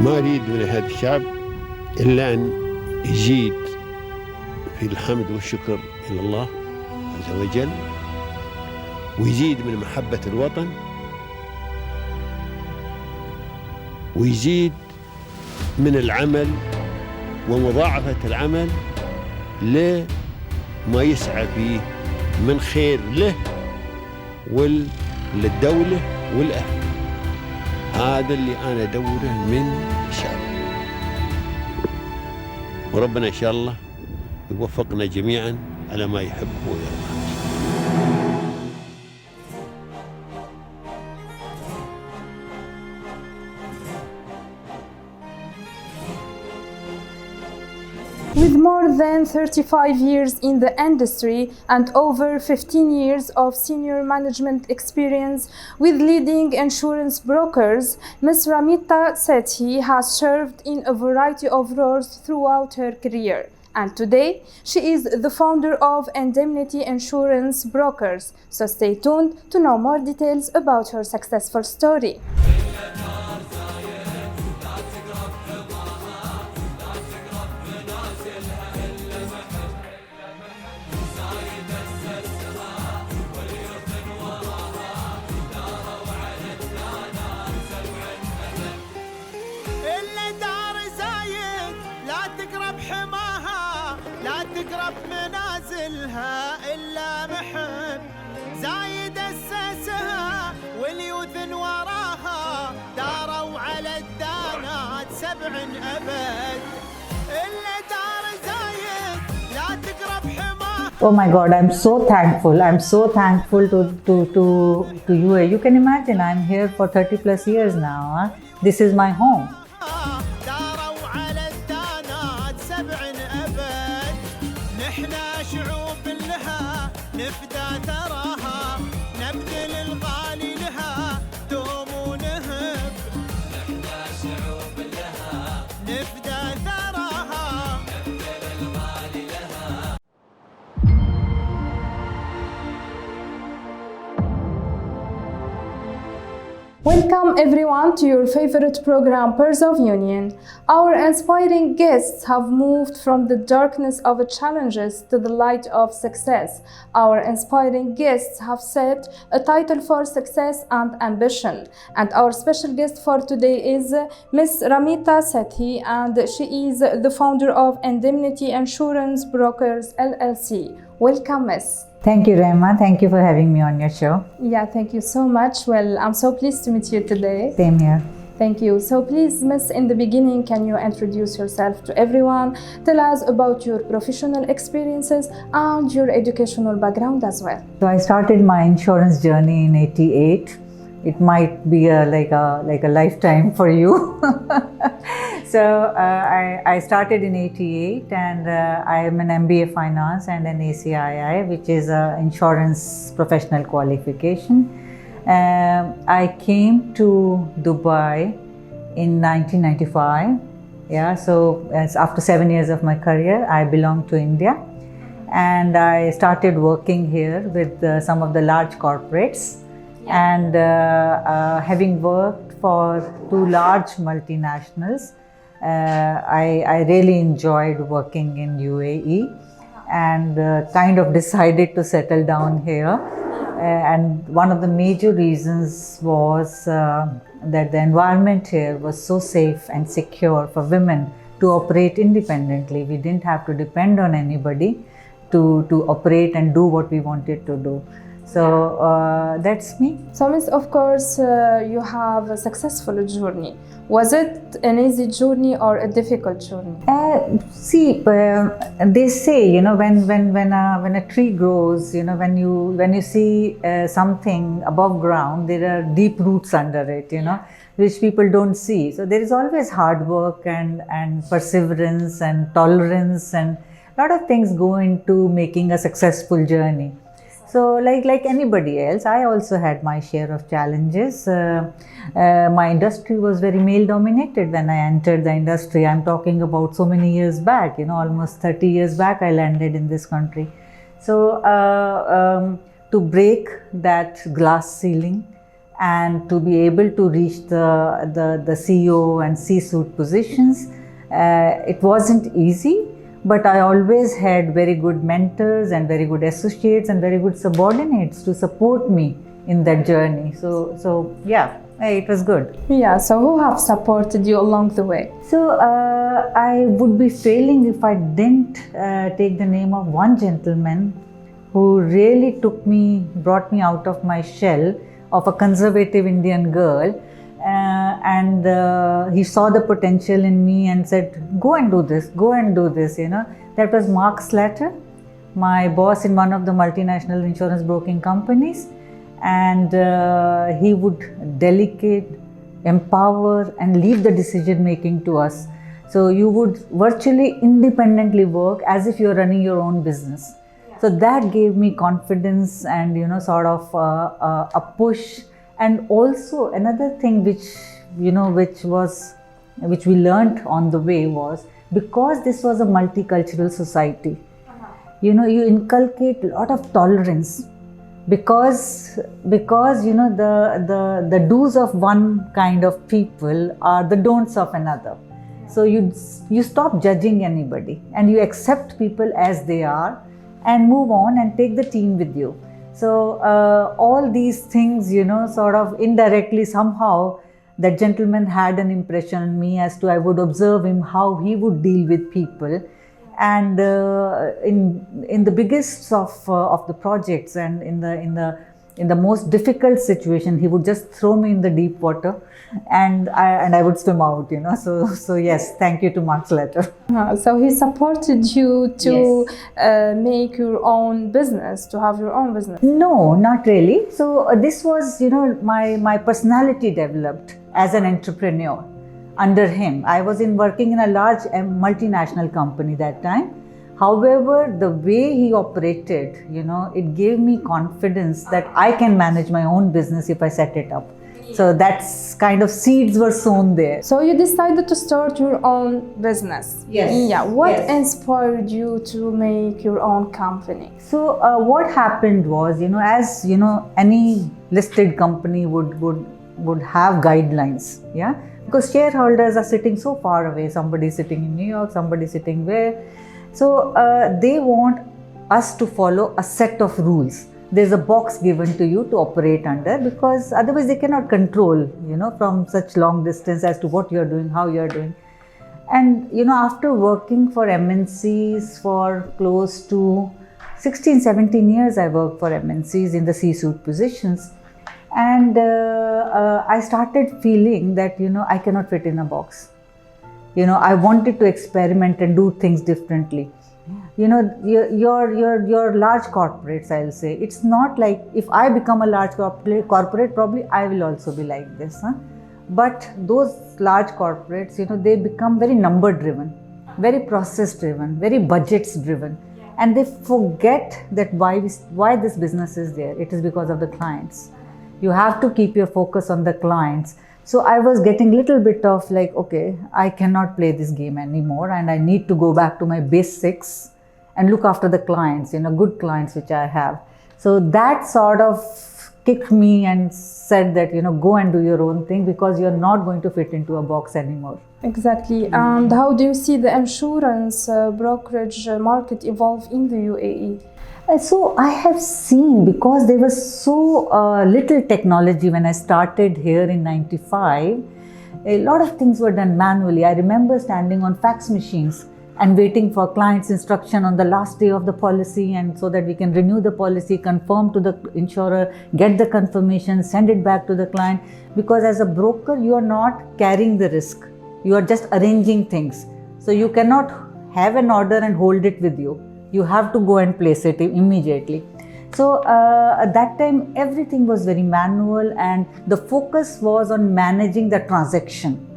ما أريد من هذا الشعب إلا أن يزيد في الحمد والشكر إلى الله عز وجل، ويزيد من محبة الوطن، ويزيد من العمل ومضاعفة العمل لما يسعى فيه من خير له وللدولة والأهل. هذا اللي أنا أدوره من الشعب، وربنا إن شاء الله يوفقنا جميعا على ما يحب ويرضى. With more than 35 years in the industry and over 15 years of senior management experience with leading insurance brokers, Ms. Rameeta Sethi has served in a variety of roles throughout her career. And today, she is the founder of Indemnity Insurance Brokers. So stay tuned to know more details about her successful story. تقرب منازلها إلا محب زايد أسسها واليوثن وراها داروا على الدانات 7 أبد إلا دار زايد لا تقرب حماها. Oh my God, I'm so thankful. I'm so thankful to UAE. You can imagine, I'm here for 30 plus years now. Huh? This is my home. نفدى ثراها نبذل الغالي لها دوم ونهب نحنا شعوب لها نفدى ثراها نبذل الغالي لها. Welcome everyone to your favorite program, Pearls of Union. Our inspiring guests have moved from the darkness of challenges to the light of success. Our inspiring guests have set a title for success and ambition. And our special guest for today is Ms. Rameeta Sethi, and she is the founder of Indemnity Insurance Brokers, LLC. Welcome, Ms. Thank you, Rema. Thank you for having me on your show. Yeah, thank you so much. Well, I'm so pleased to meet you today. Same here. Thank you. So please, Miss, in the beginning, can you introduce yourself to everyone? Tell us about your professional experiences and your educational background as well. So I started my insurance journey in '88. It might be like a lifetime for you. So I started in '88, and I am an MBA Finance and an ACII, which is an insurance professional qualification. I came to Dubai in 1995. Yeah, so after 7 years of my career, I belonged to India, and I started working here with some of the large corporates. And having worked for 2 large multinationals, I really enjoyed working in UAE, and kind of decided to settle down here. And one of the major reasons was that the environment here was so safe and secure for women to operate independently. We didn't have to depend on anybody to operate and do what we wanted to do. So that's me. So, Miss, of course, you have a successful journey. Was it an easy journey or a difficult journey? See, they say, you know, when a tree grows, you know, when you see something above ground, there are deep roots under it, you know, which people don't see. So there is always hard work and perseverance and tolerance, and a lot of things go into making a successful journey. So like anybody else, I also had my share of challenges. My industry was very male dominated when I entered the industry. I'm talking about so many years back, you know, almost 30 years back I landed in this country. So to break that glass ceiling and to be able to reach the CEO and C-suite positions. It wasn't easy, but I always had very good mentors and very good associates and very good subordinates to support me in that journey. So yeah, it was good. Yeah, so who have supported you along the way? So I would be failing if I didn't take the name of one gentleman who really brought me out of my shell of a conservative Indian girl. And he saw the potential in me and said, go and do this, That was Mark Slater, my boss in one of the multinational insurance broking companies. And he would delegate, empower, and leave the decision making to us. So you would virtually independently work as if you're running your own business. So that gave me confidence and sort of a push. And also another thing which we learned on the way was, because this was a multicultural society, you inculcate a lot of tolerance, because the do's of one kind of people are the don'ts of another. So you stop judging anybody and you accept people as they are and move on and take the team with you. So all these things, sort of indirectly somehow, that gentleman had an impression on me as to I would observe him, how he would deal with people. And in the biggest of the projects and in the most difficult situation, he would just throw me in the deep water, and I would swim out. So yes, thank you to Mark Slater. So he supported you to make your own business, to have your own business. No, not really. So this was, my personality developed as an entrepreneur under him. I was working in a large multinational company that time. However, the way he operated, it gave me confidence that I can manage my own business if I set it up. So that's kind of seeds were sown there. So you decided to start your own business. Yes. Yeah. What Yes. inspired you to make your own company? So what happened was, as any listed company would have guidelines, yeah, because shareholders are sitting so far away. Somebody sitting in New York, somebody sitting where. So they want us to follow a set of rules. There's a box given to you to operate under, because otherwise they cannot control, from such long distance as to what you're doing, how you're doing. And, after working for MNCs for close to 16, 17 years, I worked for MNCs in the C-suite positions. And I started feeling that, I cannot fit in a box. I wanted to experiment and do things differently. Your large corporates, I'll say, it's not like if I become a large corporate, probably I will also be like this. But those large corporates, they become very number driven, very process driven, very budgets driven. And they forget that why this business is there. It is because of the clients. You have to keep your focus on the clients. So I was getting a little bit of like, okay, I cannot play this game anymore, and I need to go back to my basics and look after the clients, good clients which I have. So that sort of kicked me and said that, go and do your own thing, because you're not going to fit into a box anymore. Exactly. And how do you see the insurance brokerage market evolve in the UAE? So I have seen, because there was so little technology when I started here in 95, a lot of things were done manually. I remember standing on fax machines and waiting for client's instruction on the last day of the policy, and so that we can renew the policy, confirm to the insurer, get the confirmation, send it back to the client. Because as a broker, you are not carrying the risk. You are just arranging things. So you cannot have an order and hold it with you. You have to go and place it immediately. So at that time, everything was very manual, and the focus was on managing the transaction.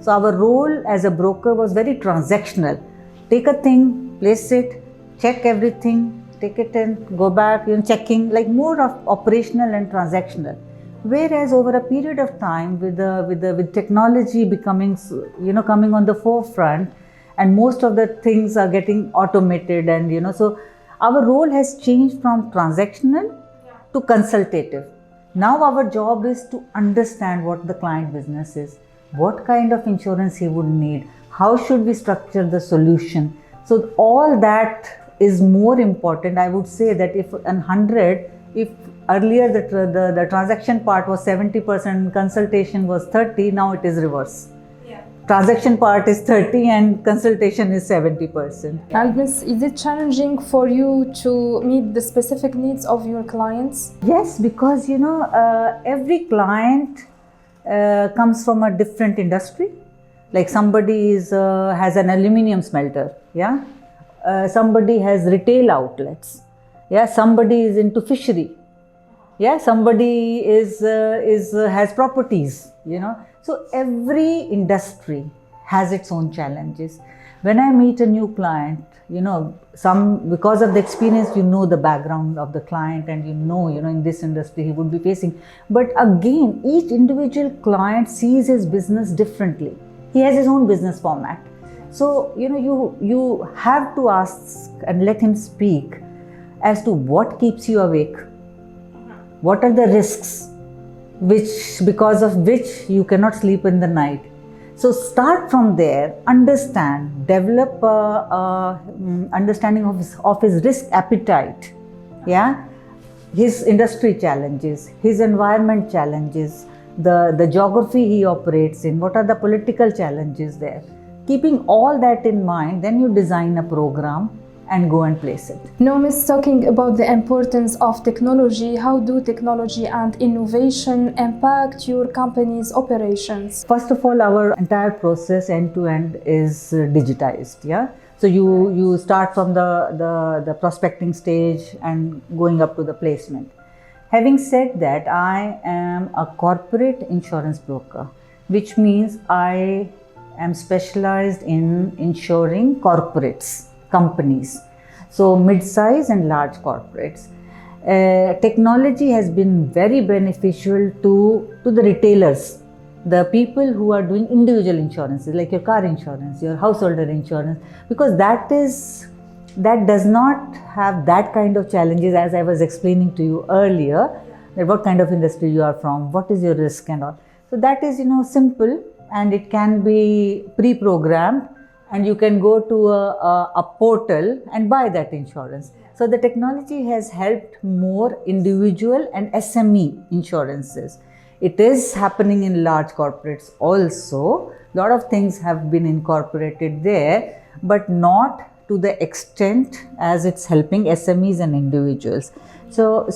So our role as a broker was very transactional. Take a thing, place it, check everything, take it in, go back, checking, like more of operational and transactional. Whereas over a period of time, with technology becoming, coming on the forefront, and most of the things are getting automated, and so our role has changed from transactional to consultative. Now our job is to understand what the client business is, what kind of insurance he would need, how should we structure the solution. So all that is more important. I would say that if 100, if earlier the transaction part was 70%, consultation was 30, now it is reverse. Transaction part is 30 and consultation is 70%. And Miss, is it challenging for you to meet the specific needs of your clients? Yes, because every client comes from a different industry. Like somebody has an aluminium smelter, yeah. Somebody has retail outlets, yeah. Somebody is into fishery, yeah. Somebody has properties, So every industry has its own challenges. When I meet a new client, because of the experience, the background of the client, and in this industry he would be facing. But again, each individual client sees his business differently. He has his own business format. So, you have to ask and let him speak as to what keeps you awake. What are the risks because of which you cannot sleep in the night? So start from there, develop understanding of his risk appetite, yeah, his industry challenges, his environment challenges, the geography he operates in, what are the political challenges there. Keeping all that in mind, then you design a program and go and place it. Now, Miss, talking about the importance of technology, how do technology and innovation impact your company's operations? First of all, our entire process end to end is digitized, yeah. So you start from the prospecting stage and going up to the placement. Having said that, I am a corporate insurance broker, which means I am specialized in insuring corporates, companies, so mid-size and large corporates. Technology has been very beneficial to the retailers, the people who are doing individual insurances like your car insurance, your householder insurance, because that does not have that kind of challenges as I was explaining to you earlier, that what kind of industry you are from, what is your risk and all. So that is simple, and it can be pre-programmed, and you can go to a portal and buy that insurance. So the technology has helped more individual and SME insurances. It is happening in large corporates also. A lot of things have been incorporated there, but not to the extent as it's helping SMEs and individuals. So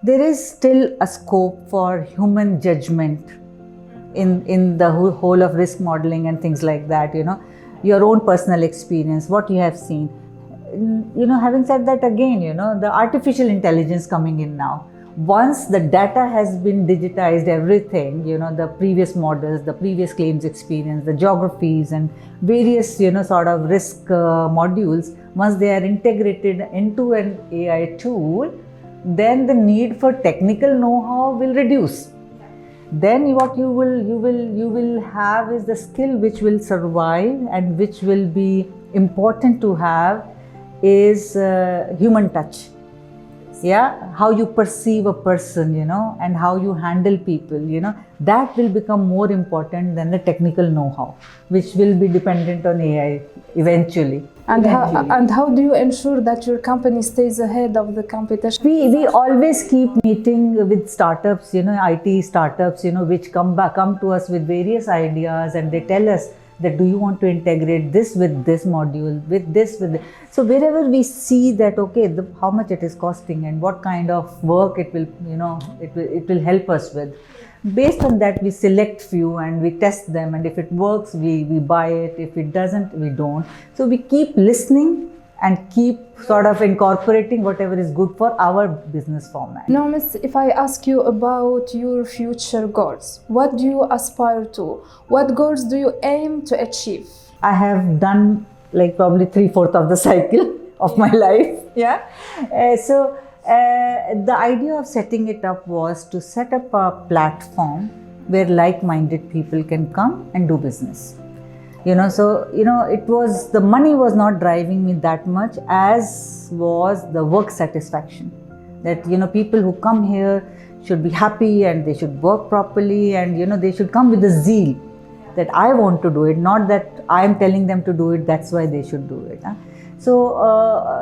there is still a scope for human judgment in the whole of risk modeling and things like that, your own personal experience, what you have seen. Having said that, again, the artificial intelligence coming in now. Once the data has been digitized, everything, the previous models, the previous claims experience, the geographies and various, sort of risk modules, once they are integrated into an AI tool, then the need for technical know-how will reduce. Then what you will have is the skill which will survive and which will be important to have is human touch. Yeah, how you perceive a person, and how you handle people, that will become more important than the technical know-how, which will be dependent on AI eventually. And how do you ensure that your company stays ahead of the competition? We always keep meeting with startups, IT startups, which come to us with various ideas, and they tell us that do you want to integrate this with this module, with this. So wherever we see that, okay, how much it is costing and what kind of work it will, it will help us with. Based on that, we select few and we test them, and if it works, we buy it. If it doesn't, we don't. So we keep listening and keep sort of incorporating whatever is good for our business format. Now, Miss, if I ask you about your future goals, what do you aspire to? What goals do you aim to achieve? I have done like probably 3/4 of the cycle of my life. Yeah. The idea of setting it up was to set up a platform where like-minded people can come and do business. It was, the money was not driving me that much as was the work satisfaction. That, people who come here should be happy and they should work properly, and they should come with the zeal that I want to do it, not that I am telling them to do it, that's why they should do it. So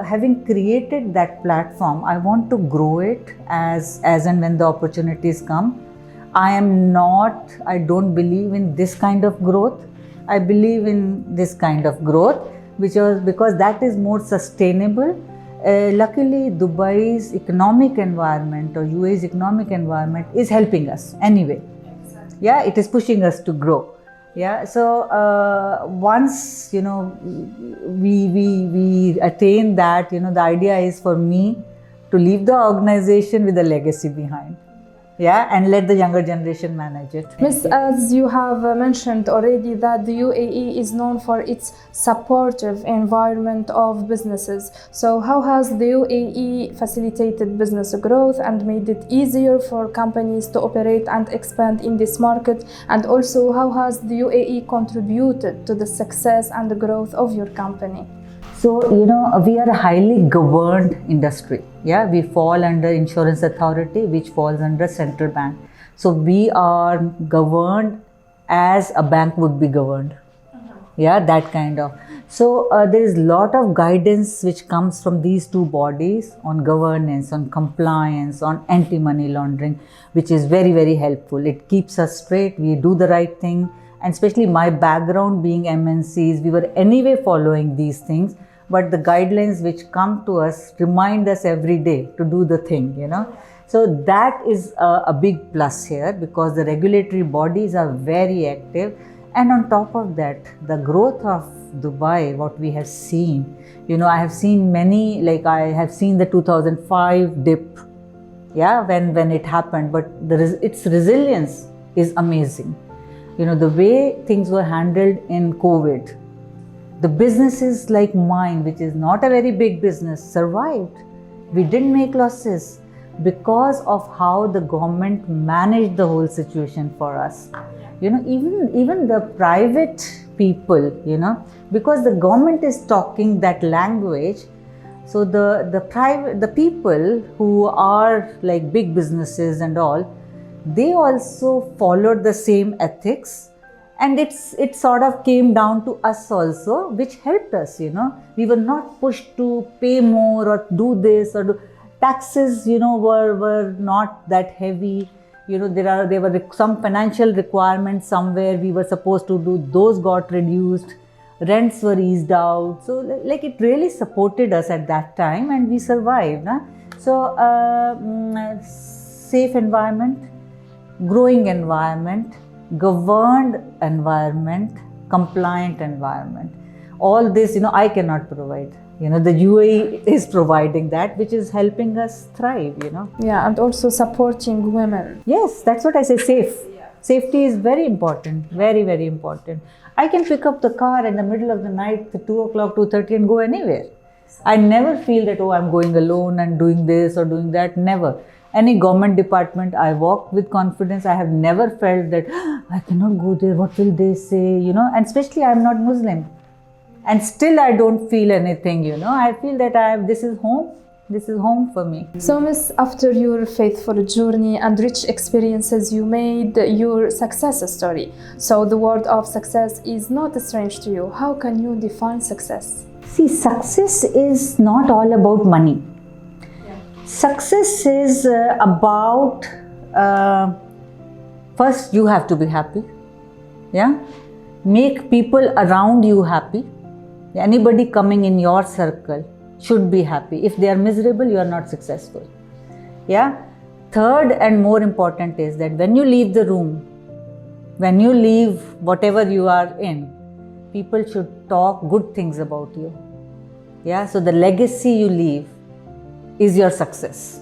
having created that platform, I want to grow it as and when the opportunities come. I don't believe in this kind of growth. I believe in this kind of growth, because that is more sustainable. Luckily, Dubai's economic environment or UAE's economic environment is helping us anyway. Yeah, it is pushing us to grow. Yeah, so once we attain that, the idea is for me to leave the organization with a legacy behind. Yeah, and let the younger generation manage it. Miss, as you have mentioned already, that the UAE is known for its supportive environment of businesses. So how has the UAE facilitated business growth and made it easier for companies to operate and expand in this market? And also, how has the UAE contributed to the success and the growth of your company? So, we are a highly governed industry. Yeah, we fall under Insurance Authority, which falls under Central Bank. So, we are governed as a bank would be governed. Yeah, that kind of. So, there is a lot of guidance which comes from these two bodies on governance, on compliance, on anti-money laundering, which is very, very helpful. It keeps us straight, we do the right thing. And especially my background being MNCs, we were anyway following these things. But the guidelines which come to us remind us every day to do the thing, So that is a big plus here, because the regulatory bodies are very active. And on top of that, the growth of Dubai, what we have seen, I have seen many, like I have seen the 2005 dip, yeah, when it happened, but its resilience is amazing. The way things were handled in COVID, the businesses like mine, which is not a very big business, survived. We didn't make losses because of how the government managed the whole situation for us. Even the private people, because the government is talking that language. So the people who are like big businesses and all, they also followed the same ethics. And it sort of came down to us also, which helped us, We were not pushed to pay more or do this or do. Taxes, were not that heavy. There were some financial requirements somewhere we were supposed to do. Those got reduced. Rents were eased out. So, like it really supported us at that time, and we survived. So, safe environment, growing environment, governed environment, compliant environment. All this, I cannot provide. The UAE is providing that, which is helping us thrive, Yeah, and also supporting women. Yes, that's what I say, safe. Safety is very important, very, very important. I can pick up the car in the middle of the night, 2 o'clock, 2:30 and go anywhere. I never feel that, I'm going alone and doing this or doing that, never. Any government department, I walk with confidence. I have never felt that I cannot go there, what will they say, and especially I'm not Muslim. And still I don't feel anything, I feel that this is home for me. So Miss, after your faithful journey and rich experiences, you made your success story. So the word of success is not strange to you. How can you define success? See, success is not all about money. Success is about, first you have to be happy, yeah? Make people around you happy. Anybody coming in your circle should be happy. If they are miserable, you are not successful, yeah? Third and more important is that when you leave the room, when you leave whatever you are in, people should talk good things about you, yeah? So the legacy you leave is your success,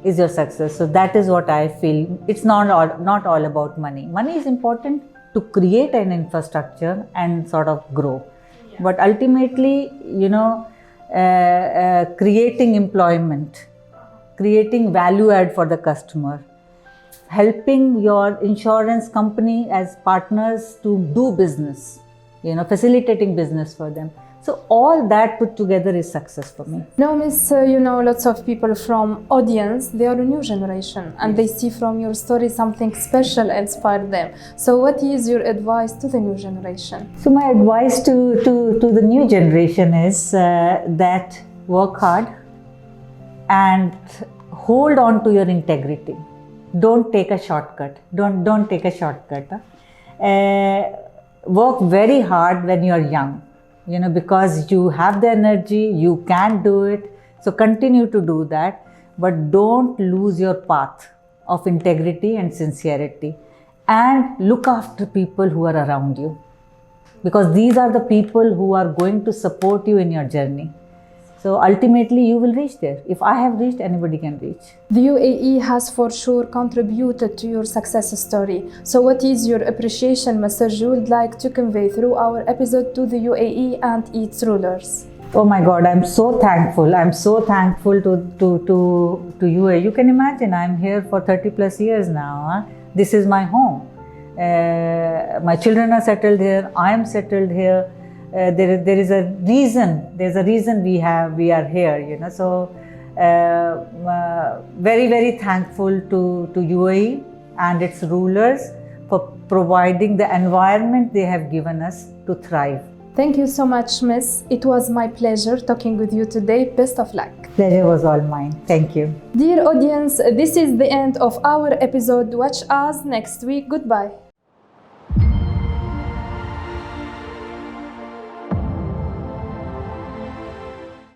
So that is what I feel. It's not all about money. Money is important to create an infrastructure and sort of grow. Yeah. But ultimately, creating employment, creating value add for the customer, helping your insurance company as partners to do business, facilitating business for them. So all that put together is success for me. Now, Miss, lots of people from audience, they are a new generation and they see from your story something special inspired them. So what is your advice to the new generation? So my advice to the new generation is that work hard and hold on to your integrity. Don't take a shortcut. Don't take a shortcut. Work very hard when you are young. Because you have the energy, you can do it. So continue to do that, but don't lose your path of integrity and sincerity. And look after people who are around you, because these are the people who are going to support you in your journey. So ultimately you will reach there. If I have reached, anybody can reach. The UAE has for sure contributed to your success story. So what is your appreciation message you would like to convey through our episode to the UAE and its rulers? Oh my God, I'm so thankful. I'm so thankful to UAE. You can imagine, I'm here for 30 plus years now. This is my home. My children are settled here. I am settled here. There is a reason. There's a reason we are here. So very, very thankful to UAE and its rulers for providing the environment they have given us to thrive. Thank you so much, Miss. It was my pleasure talking with you today. Best of luck. Pleasure was all mine. Thank you. Dear audience, this is the end of our episode. Watch us next week. Goodbye.